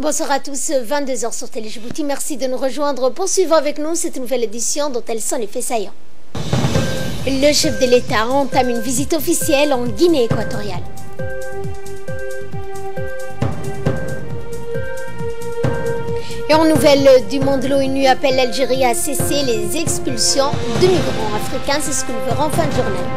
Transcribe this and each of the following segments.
Bonsoir à tous, 22h sur Télé Djibouti. Merci de nous rejoindre pour suivre avec nous cette nouvelle édition dont elles sont les faits saillants. Le chef de l'État entame une visite officielle en Guinée équatoriale. Et en nouvelle du monde, l'ONU appelle l'Algérie à cesser les expulsions de migrants africains. C'est ce que nous verrons en fin de journée.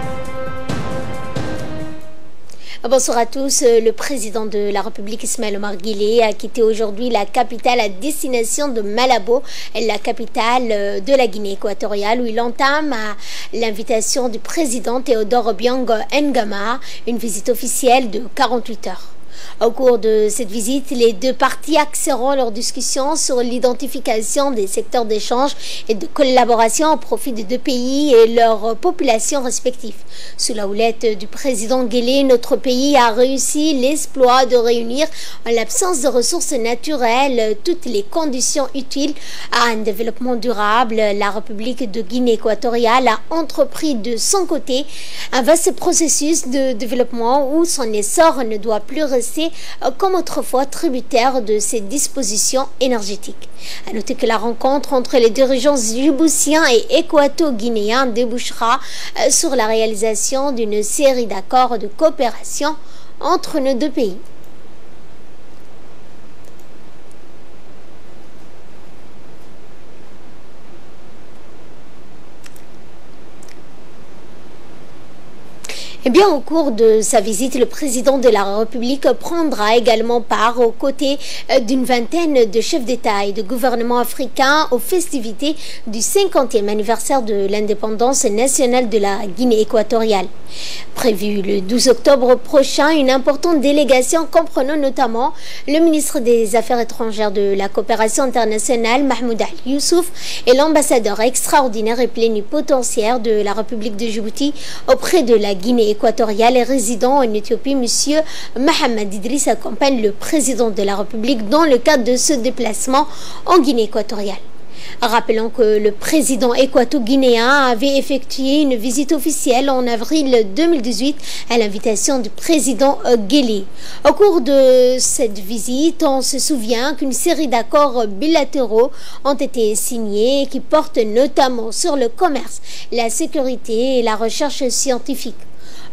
Bonsoir à tous. Le président de la République, Ismaël Omar Guelleh, a quitté aujourd'hui la capitale à destination de Malabo, la capitale de la Guinée équatoriale, où il entame à l'invitation du président Théodore Obiang Nguema une visite officielle de 48 heures. Au cours de cette visite, les deux parties axeront leurs discussions sur l'identification des secteurs d'échange et de collaboration au profit des deux pays et leurs populations respectives. Sous la houlette du président Guelleh, notre pays a réussi l'exploit de réunir, en l'absence de ressources naturelles, toutes les conditions utiles à un développement durable. La République de Guinée équatoriale a entrepris de son côté un vaste processus de développement où son essor ne doit plus rester comme autrefois tributaire de ses dispositions énergétiques. À noter que la rencontre entre les dirigeants djiboutiens et équato-guinéens débouchera sur la réalisation d'une série d'accords de coopération entre nos deux pays. Eh bien, au cours de sa visite, le président de la République prendra également part aux côtés d'une vingtaine de chefs d'État et de gouvernements africains aux festivités du 50e anniversaire de l'indépendance nationale de la Guinée équatoriale. Prévu le 12 octobre prochain, une importante délégation comprenant notamment le ministre des Affaires étrangères de la coopération internationale, Mahmoud Ali Youssouf, et l'ambassadeur extraordinaire et plénipotentiaire de la République de Djibouti auprès de la Guinée équatoriale et résident en Éthiopie, M. Mohamed Idriss, accompagne le président de la République dans le cadre de ce déplacement en Guinée équatoriale. Rappelons que le président équato-guinéen avait effectué une visite officielle en avril 2018 à l'invitation du président Guelleh. Au cours de cette visite, on se souvient qu'une série d'accords bilatéraux ont été signés qui portent notamment sur le commerce, la sécurité et la recherche scientifique.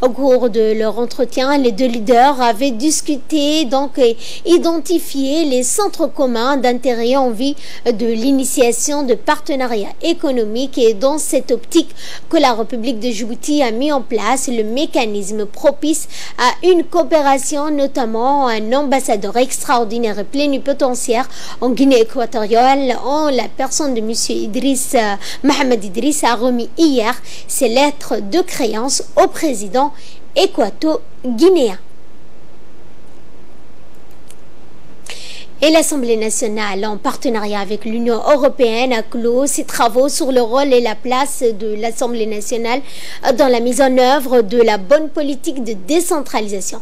Au cours de leur entretien, les deux leaders avaient discuté, donc identifié les centres communs d'intérêt en vue de l'initiation de partenariats économiques et dans cette optique que la République de Djibouti a mis en place le mécanisme propice à une coopération, notamment un ambassadeur extraordinaire et plénipotentiaire en Guinée équatoriale en la personne de M. Idriss, Mohamed Idriss, a remis hier ses lettres de créance au président équato-guinéen. Et l'Assemblée nationale, en partenariat avec l'Union européenne, a clos ses travaux sur le rôle et la place de l'Assemblée nationale dans la mise en œuvre de la bonne politique de décentralisation.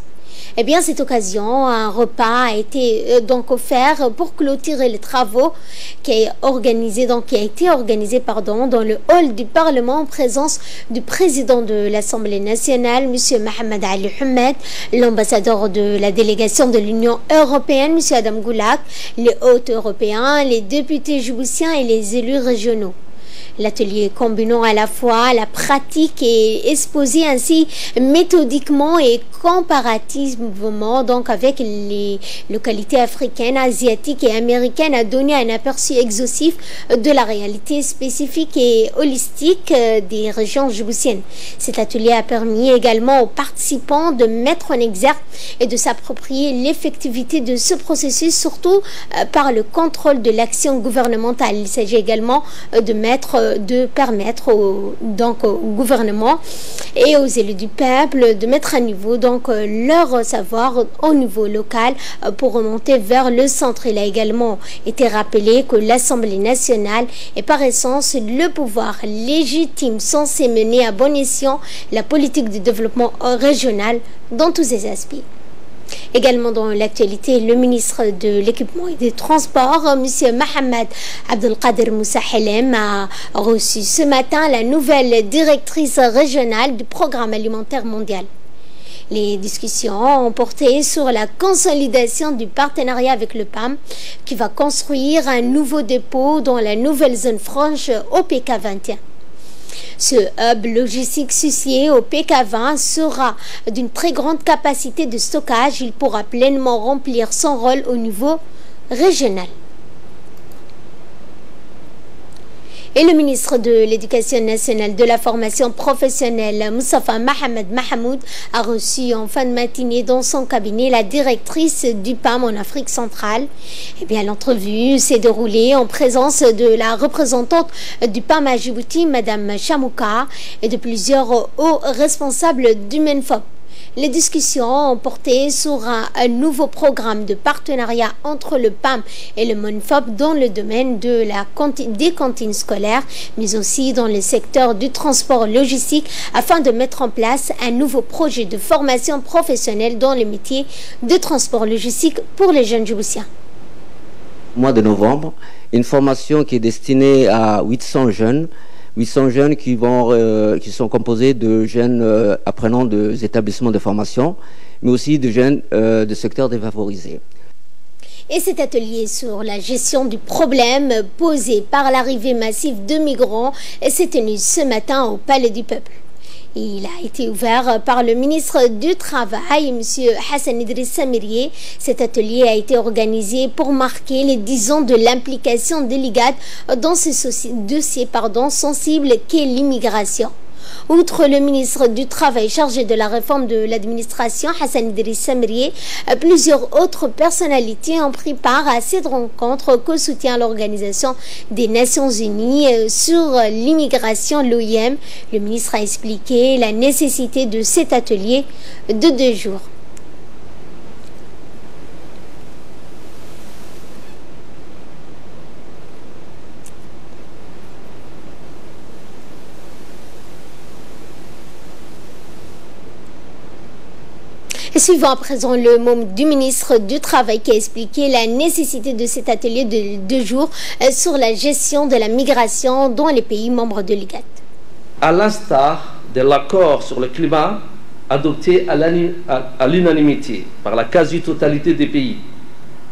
Eh bien, à cette occasion, un repas a été donc offert pour clôturer les travaux qui a été organisé dans le hall du Parlement en présence du président de l'Assemblée nationale, M. Mohamed Ali Hamed, l'ambassadeur de la délégation de l'Union européenne, M. Adam Goulak, les hôtes européens, les députés djiboutiens et les élus régionaux. L'atelier combinant à la fois la pratique et exposé ainsi méthodiquement et comparativement donc avec les localités africaines, asiatiques et américaines a donné un aperçu exhaustif de la réalité spécifique et holistique des régions djiboutiennes. Cet atelier a permis également aux participants de mettre en exergue et de s'approprier l'effectivité de ce processus, surtout par le contrôle de l'action gouvernementale. Il s'agit également de permettre au gouvernement et aux élus du peuple de mettre à niveau leur savoir au niveau local pour remonter vers le centre. Il a également été rappelé que l'Assemblée nationale est par essence le pouvoir légitime censé mener à bon escient la politique de développement régional dans tous ses aspects. Également dans l'actualité, le ministre de l'Équipement et des Transports, M. Mohamed Abdelkader Moussa Helem, a reçu ce matin la nouvelle directrice régionale du Programme alimentaire mondial. Les discussions ont porté sur la consolidation du partenariat avec le PAM qui va construire un nouveau dépôt dans la nouvelle zone franche au PK21. Ce hub logistique situé au PK20 sera d'une très grande capacité de stockage. Il pourra pleinement remplir son rôle au niveau régional. Et le ministre de l'Éducation nationale de la formation professionnelle, Moustapha Mohamed Mahamoud, a reçu en fin de matinée dans son cabinet la directrice du PAM en Afrique centrale. L'entrevue s'est déroulée en présence de la représentante du PAM à Djibouti, Madame Chamouka, et de plusieurs hauts responsables du MENFOP. Les discussions ont porté sur un nouveau programme de partenariat entre le PAM et le MENFOP dans le domaine des cantines scolaires, mais aussi dans le secteur du transport logistique, afin de mettre en place un nouveau projet de formation professionnelle dans le métier de transport logistique pour les jeunes djiboutiens. Mois de novembre, une formation qui est destinée à 800 jeunes qui sont composés de jeunes apprenants des établissements de formation, mais aussi de jeunes de secteurs défavorisés. Et cet atelier sur la gestion du problème posé par l'arrivée massive de migrants s'est tenu ce matin au Palais du Peuple. Il a été ouvert par le ministre du Travail, M. Hassan Idriss Samirié. Cet atelier a été organisé pour marquer les 10 ans de l'implication de l'IGAD dans ce dossier sensible qu'est l'immigration. Outre le ministre du Travail chargé de la réforme de l'administration, Hassan Idriss Samirié, plusieurs autres personnalités ont pris part à cette rencontre que soutient l'Organisation des Nations Unies sur l'immigration, l'OIM. Le ministre a expliqué la nécessité de cet atelier de 2 jours. Suivant à présent le mot du ministre du Travail qui a expliqué la nécessité de cet atelier de 2 jours sur la gestion de la migration dans les pays membres de l'IGAD. À l'instar de l'accord sur le climat adopté à l'unanimité par la quasi-totalité des pays,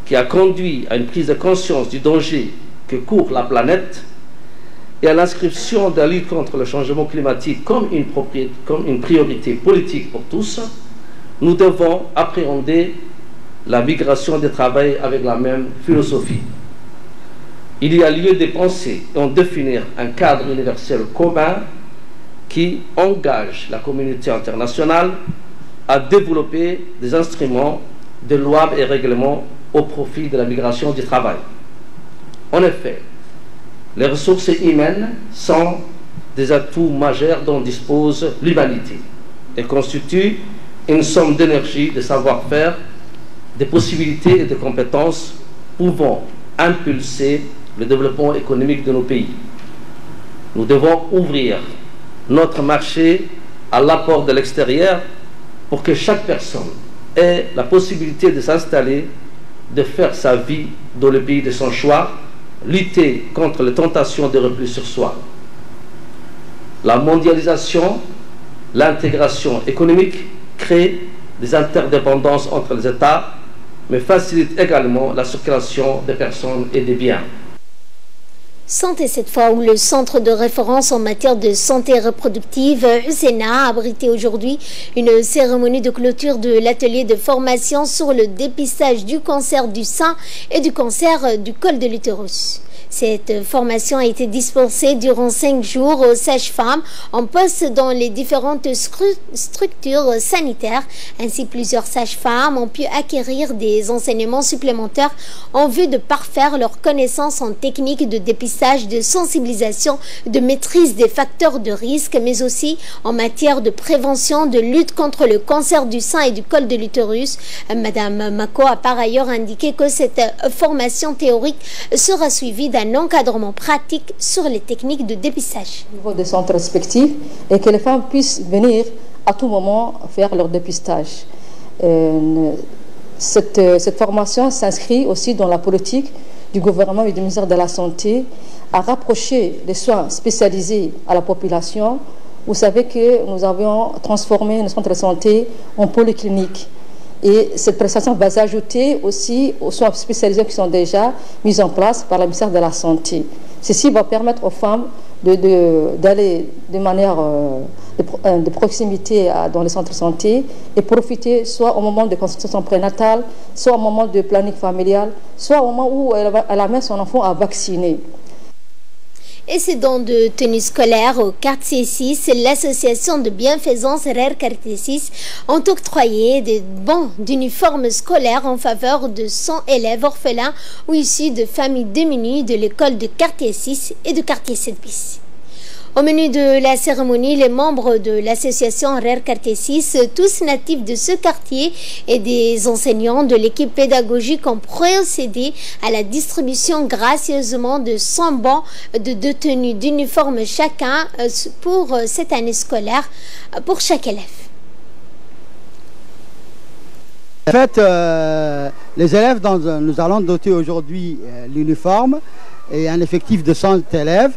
qui a conduit à une prise de conscience du danger que court la planète et à l'inscription de la lutte contre le changement climatique comme une priorité politique pour tous, nous devons appréhender la migration des travail avec la même philosophie. Il y a lieu de penser et de définir un cadre universel commun qui engage la communauté internationale à développer des instruments de lois et règlements au profit de la migration du travail. En effet, les ressources humaines sont des atouts majeurs dont dispose l'humanité et constituent une somme d'énergie, de savoir-faire, de possibilités et de compétences pouvant impulser le développement économique de nos pays. Nous devons ouvrir notre marché à l'apport de l'extérieur pour que chaque personne ait la possibilité de s'installer, de faire sa vie dans le pays de son choix, lutter contre les tentations de repli sur soi. La mondialisation, l'intégration économique crée des interdépendances entre les États, mais facilite également la circulation des personnes et des biens. Santé cette fois, où le centre de référence en matière de santé reproductive, Husseina, a abrité aujourd'hui une cérémonie de clôture de l'atelier de formation sur le dépistage du cancer du sein et du cancer du col de l'utérus. Cette formation a été dispensée durant 5 jours aux sages-femmes en poste dans les différentes structures sanitaires. Ainsi, plusieurs sages-femmes ont pu acquérir des enseignements supplémentaires en vue de parfaire leurs connaissances en techniques de dépistage, de sensibilisation, de maîtrise des facteurs de risque, mais aussi en matière de prévention, de lutte contre le cancer du sein et du col de l'utérus. Madame Mako a par ailleurs indiqué que cette formation théorique sera suivie d'un encadrement pratique sur les techniques de dépistage. Au niveau des centres respectifs, et que les femmes puissent venir à tout moment faire leur dépistage. Cette formation s'inscrit aussi dans la politique du gouvernement et du ministère de la Santé à rapprocher les soins spécialisés à la population Vous savez que nous avions transformé nos centres de santé en polycliniques. Et cette prestation va s'ajouter aussi aux soins spécialisés qui sont déjà mis en place par le ministère de la Santé. Ceci va permettre aux femmes d'aller de manière de proximité dans les centres de santé et profiter soit au moment de consultation prénatale, soit au moment de planning familial, soit au moment où elle amène son enfant à vacciner. Et c'est dans de tenue scolaire au quartier 6, l'association de bienfaisance RER quartier 6 ont octroyé des bons d'uniformes scolaires en faveur de 100 élèves orphelins ou issus de familles démunies de l'école de quartier 6 et de quartier 7 bis. Au menu de la cérémonie, les membres de l'association RER quartier 6, tous natifs de ce quartier et des enseignants de l'équipe pédagogique ont procédé à la distribution gracieusement de 100 bons de 2 tenues d'uniforme chacun pour cette année scolaire pour chaque élève. En fait, les élèves, nous allons doter aujourd'hui l'uniforme et un effectif de 100 élèves.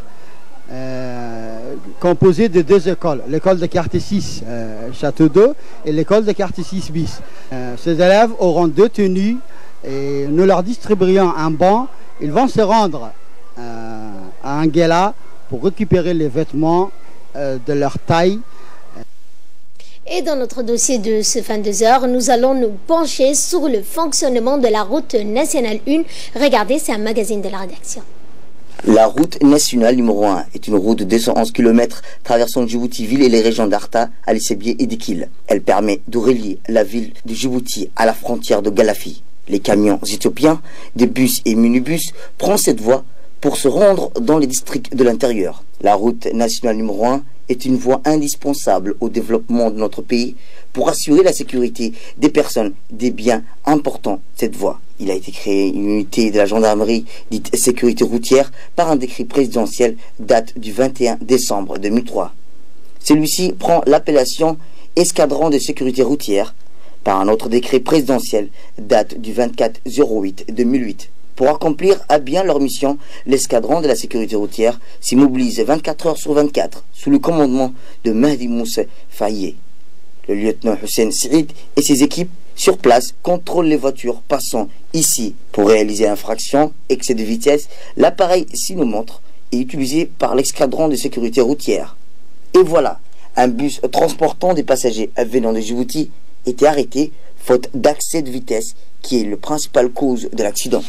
Composé de 2 écoles, l'école de quartier 6 Château d'Eau et l'école de quartier 6 bis. Ces élèves auront 2 tenues et nous leur distribuerons un bon. Ils vont se rendre à Anguilla pour récupérer les vêtements de leur taille. Et dans notre dossier de ce 22h, nous allons nous pencher sur le fonctionnement de la route nationale 1. Regardez, c'est un magazine de la rédaction. La route nationale numéro 1 est une route de 211 km traversant Djibouti-Ville et les régions d'Arta, Alessebie et Dikil. Elle permet de relier la ville de Djibouti à la frontière de Galafi. Les camions éthiopiens, des bus et minibus prennent cette voie pour se rendre dans les districts de l'intérieur. La route nationale numéro 1 est une voie indispensable au développement de notre pays pour assurer la sécurité des personnes, des biens importants. Cette voie, il a été créé une unité de la gendarmerie dite sécurité routière par un décret présidentiel date du 21 décembre 2003. Celui-ci prend l'appellation escadron de sécurité routière par un autre décret présidentiel date du 24/08/2008. Pour accomplir à bien leur mission, l'escadron de la sécurité routière s'y mobilise 24 heures sur 24 sous le commandement de Mahdi Moussa Faye. Le lieutenant Hussein Saïd et ses équipes sur place contrôlent les voitures passant ici. Pour réaliser l'infraction, excès de vitesse, l'appareil cynomontre est utilisé par l'escadron de sécurité routière. Et voilà, un bus transportant des passagers venant de Djibouti était arrêté faute d'accès de vitesse qui est la principale cause de l'accident.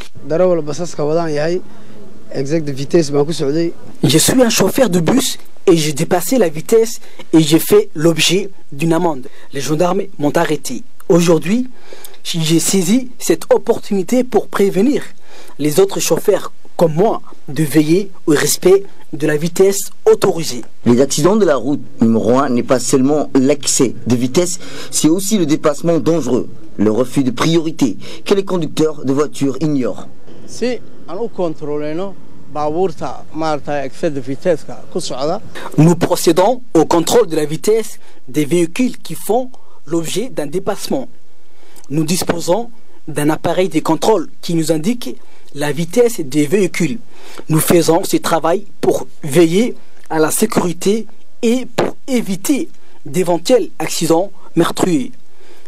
Je suis un chauffeur de bus et j'ai dépassé la vitesse et j'ai fait l'objet d'une amende. Les gendarmes m'ont arrêté. Aujourd'hui, j'ai saisi cette opportunité pour prévenir les autres chauffeurs comme moi de veiller au respect de la vitesse autorisée. Les accidents de la route numéro 1 n'est pas seulement l'excès de vitesse, c'est aussi le dépassement dangereux, le refus de priorité que les conducteurs de voitures ignorent. Nous procédons au contrôle de la vitesse des véhicules qui font l'objet d'un dépassement. Nous disposons d'un appareil de contrôle qui nous indique la vitesse des véhicules. Nous faisons ce travail pour veiller à la sécurité et pour éviter d'éventuels accidents meurtriers.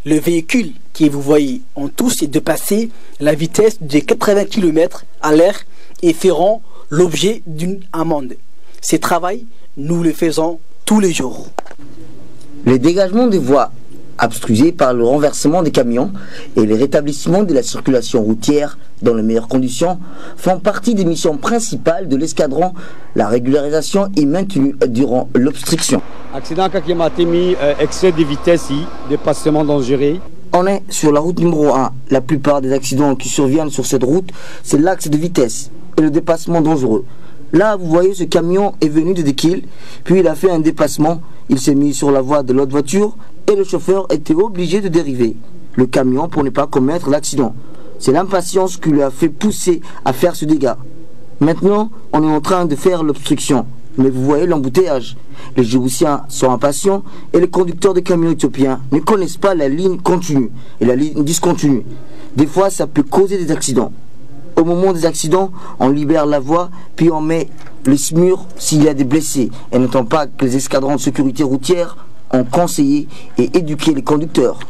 Le véhicule que vous voyez en tous est de passer la vitesse de 80 km à l'heure et feront l'objet d'une amende. Ce travail, nous le faisons tous les jours. Le dégagement des voies obstruées par le renversement des camions et le rétablissement de la circulation routière dans les meilleures conditions font partie des missions principales de l'escadron. La régularisation est maintenue durant l'obstruction. Accident qui m'a mis excès de vitesse, dépassement dangereux. On est sur la route numéro 1. La plupart des accidents qui surviennent sur cette route, c'est l'axe de vitesse et le dépassement dangereux. Là, vous voyez, ce camion est venu de Dikil, puis il a fait un dépassement. Il s'est mis sur la voie de l'autre voiture et le chauffeur était obligé de dériver le camion pour ne pas commettre l'accident. C'est l'impatience qui lui a fait pousser à faire ce dégât. Maintenant, on est en train de faire l'obstruction. Mais vous voyez l'embouteillage. Les Djiboutiens sont impatients et les conducteurs de camions éthiopiens ne connaissent pas la ligne continue et la ligne discontinue. Des fois, ça peut causer des accidents. Au moment des accidents, on libère la voie, puis on met le SMUR s'il y a des blessés. Et n'attend pas que les escadrons de sécurité routière ont conseillé et éduqué les conducteurs.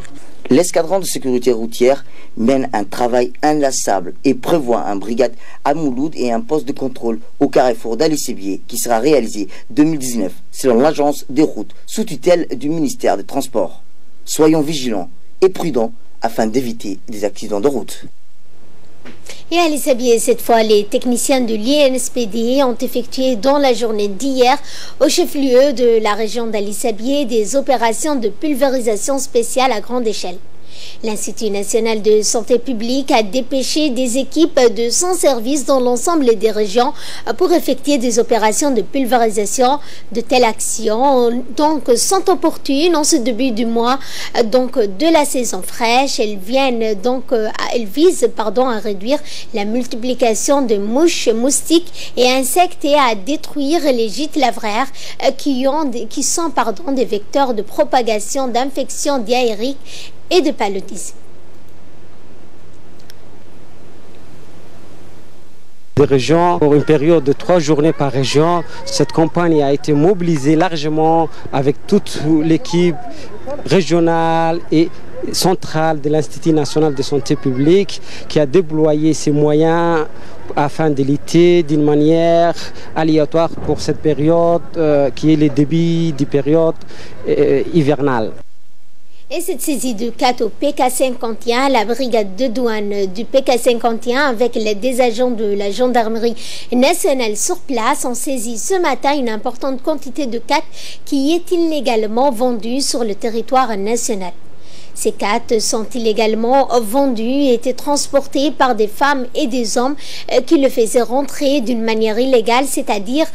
L'escadron de sécurité routière mène un travail inlassable et prévoit une brigade à Mouloud et un poste de contrôle au carrefour d'Ali-Sébié qui sera réalisé 2019 selon l'agence des routes sous tutelle du ministère des Transports. Soyons vigilants et prudents afin d'éviter des accidents de route. Et à Alisabié, cette fois, les techniciens de l'INSPD ont effectué dans la journée d'hier, au chef-lieu de la région d'Alisabié, des opérations de pulvérisation spéciale à grande échelle. L'Institut national de santé publique a dépêché des équipes de son service dans l'ensemble des régions pour effectuer des opérations de pulvérisation. De telles actions donc sont opportunes en ce début du mois donc de la saison fraîche. Elles visent à réduire la multiplication de mouches, moustiques et insectes et à détruire les gîtes lavraires qui sont des vecteurs de propagation d'infections diarrhéiques et de paludisme. Des régions pour une période de 3 journées par région. Cette campagne a été mobilisée largement avec toute l'équipe régionale et centrale de l'Institut national de santé publique qui a déployé ses moyens afin de lutter d'une manière aléatoire pour cette période qui est le début des périodes hivernales. Et cette saisie de 4 au PK51, la brigade de douane du PK51 avec des agents de la gendarmerie nationale sur place ont saisi ce matin une importante quantité de 4 qui est illégalement vendue sur le territoire national. Ces 4 sont illégalement vendus et étaient transportés par des femmes et des hommes qui le faisaient rentrer d'une manière illégale, c'est-à-dire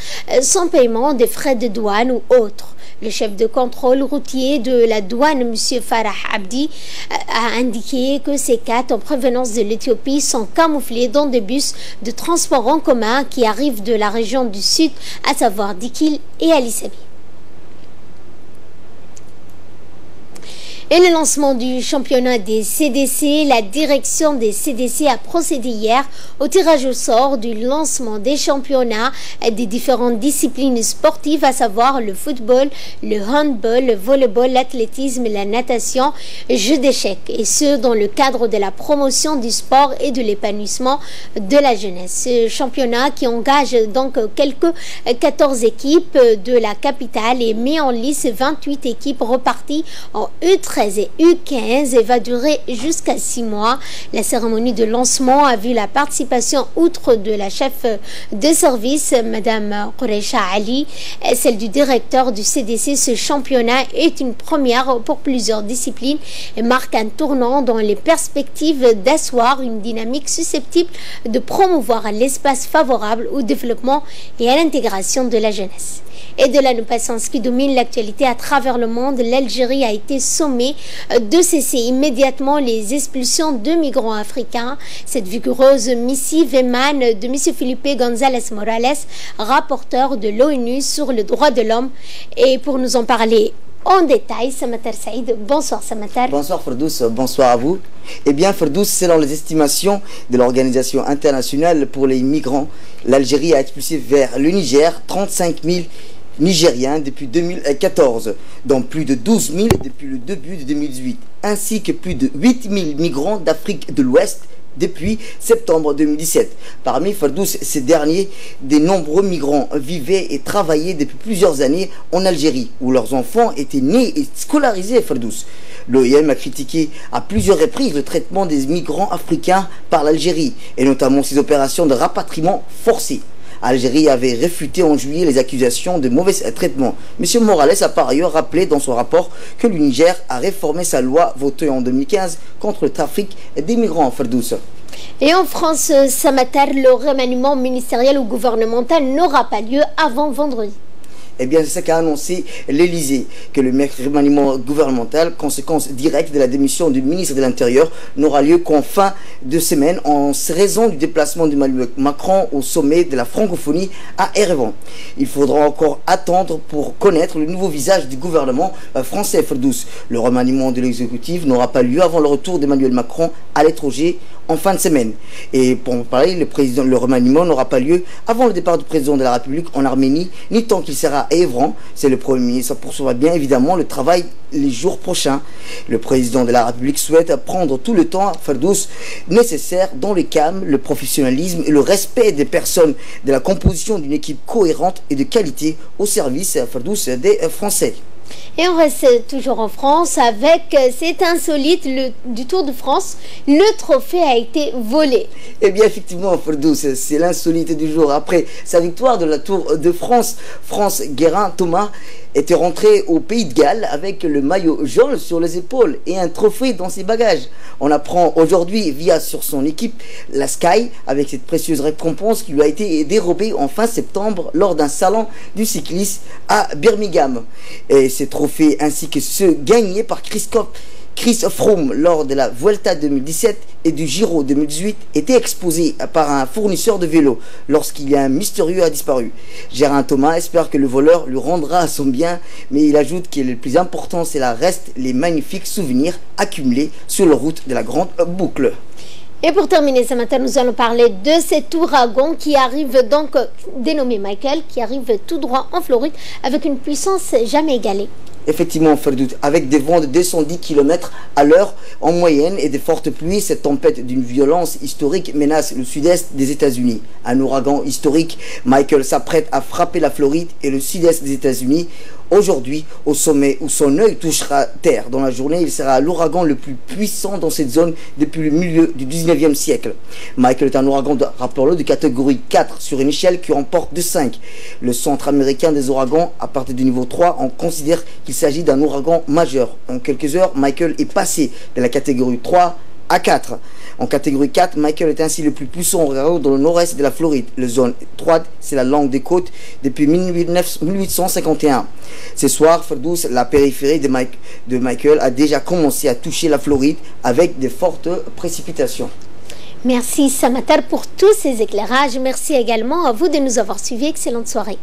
sans paiement des frais de douane ou autres. Le chef de contrôle routier de la douane, M. Farah Abdi, a indiqué que ces 4 en provenance de l'Éthiopie sont camouflés dans des bus de transport en commun qui arrivent de la région du sud, à savoir Dikil et Alisabi. Et le lancement du championnat des CDC, la direction des CDC a procédé hier au tirage au sort du lancement des championnats des différentes disciplines sportives, à savoir le football, le handball, le volleyball, l'athlétisme, la natation, jeux d'échecs. Et ce, dans le cadre de la promotion du sport et de l'épanouissement de la jeunesse. Ce championnat qui engage donc quelques 14 équipes de la capitale et met en lice 28 équipes reparties en U13 et U15 et va durer jusqu'à 6 mois. La cérémonie de lancement a vu la participation, outre de la chef de service, Madame Quraisha Ali, celle du directeur du CDC. Ce championnat est une première pour plusieurs disciplines et marque un tournant dans les perspectives d'asseoir une dynamique susceptible de promouvoir l'espace favorable au développement et à l'intégration de la jeunesse. Et de là, nous passons ce qui domine l'actualité à travers le monde. L'Algérie a été sommée de cesser immédiatement les expulsions de migrants africains. Cette vigoureuse missive émane de M. Felipe González Morales, rapporteur de l'ONU sur le droit de l'homme. Et pour nous en parler en détail, Samatar Saïd. Bonsoir Samatar. Bonsoir Ferdous, bonsoir à vous. Eh bien Ferdous, selon les estimations de l'Organisation internationale pour les migrants, l'Algérie a expulsé vers le Niger 35 000 Nigériens depuis 2014, dont plus de 12 000 depuis le début de 2018, ainsi que plus de 8 000 migrants d'Afrique de l'Ouest depuis septembre 2017. Parmi Ferdous, ces derniers, de nombreux migrants vivaient et travaillaient depuis plusieurs années en Algérie, où leurs enfants étaient nés et scolarisés. Ferdous. L'OIM a critiqué à plusieurs reprises le traitement des migrants africains par l'Algérie, et notamment ses opérations de rapatriement forcé. Algérie avait réfuté en juillet les accusations de mauvais traitement. M. Morales a par ailleurs rappelé dans son rapport que le Niger a réformé sa loi votée en 2015 contre le trafic des migrants en Ferdous. Et en France, Samatar, le remaniement ministériel ou gouvernemental n'aura pas lieu avant vendredi. Eh bien, c'est ce qu'a annoncé l'Élysée, que le remaniement gouvernemental, conséquence directe de la démission du ministre de l'Intérieur, n'aura lieu qu'en fin de semaine en raison du déplacement d'Emmanuel Macron au sommet de la francophonie à Erevan. Il faudra encore attendre pour connaître le nouveau visage du gouvernement français, Ferdous. Le remaniement de l'exécutif n'aura pas lieu avant le retour d'Emmanuel Macron à l'étranger en fin de semaine. Et pour en parler, le remaniement n'aura pas lieu avant le départ du président de la République en Arménie, ni tant qu'il sera à Évran. C'est le Premier ministre. Ça poursuivra bien évidemment le travail les jours prochains. Le président de la République souhaite prendre tout le temps, Ferdous, nécessaire dans le calme, le professionnalisme et le respect des personnes, de la composition d'une équipe cohérente et de qualité au service, Ferdous, des Français. Et on reste toujours en France avec cet insolite du Tour de France. Le trophée a été volé. Eh bien, effectivement, Ferdous, c'est l'insolite du jour. Après sa victoire de la Tour de France, Guérin Thomas était rentré au Pays de Galles avec le maillot jaune sur les épaules et un trophée dans ses bagages. On apprend aujourd'hui via sur son équipe, la Sky, avec cette précieuse récompense qui lui a été dérobée en fin septembre lors d'un salon du cycliste à Birmingham. Et ces trophées ainsi que ceux gagnés par Chris Froome lors de la Vuelta 2017 et du Giro 2018 étaient exposés par un fournisseur de vélos lorsqu'il y a un mystérieux a disparu. Guérin Thomas espère que le voleur lui rendra son bien, mais il ajoute que le plus important, c'est les magnifiques souvenirs accumulés sur la route de la Grande Boucle. Et pour terminer ce matin, nous allons parler de cet ouragan qui arrive donc, dénommé Michael, qui arrive tout droit en Floride avec une puissance jamais égalée. Effectivement, Ferdous, avec des vents de 210 km à l'heure en moyenne et des fortes pluies, cette tempête d'une violence historique menace le sud-est des États-Unis. Un ouragan historique, Michael s'apprête à frapper la Floride et le sud-est des États-Unis. Aujourd'hui, au sommet où son œil touchera terre. Dans la journée, il sera l'ouragan le plus puissant dans cette zone depuis le milieu du 19e siècle. Michael est un ouragan, rappelons-le, de catégorie 4 sur une échelle qui remporte de 5. Le centre américain des ouragans, à partir du niveau 3, on considère qu'il s'agit d'un ouragan majeur. En quelques heures, Michael est passé de la catégorie 3 à 4. En catégorie 4, Michael est ainsi le plus puissant ouragan dans le nord-est de la Floride. La zone 3, c'est la langue des côtes depuis 1851. Ce soir, Ferdous, la périphérie de Michael a déjà commencé à toucher la Floride avec de fortes précipitations. Merci Samatar pour tous ces éclairages. Merci également à vous de nous avoir suivis. Excellente soirée.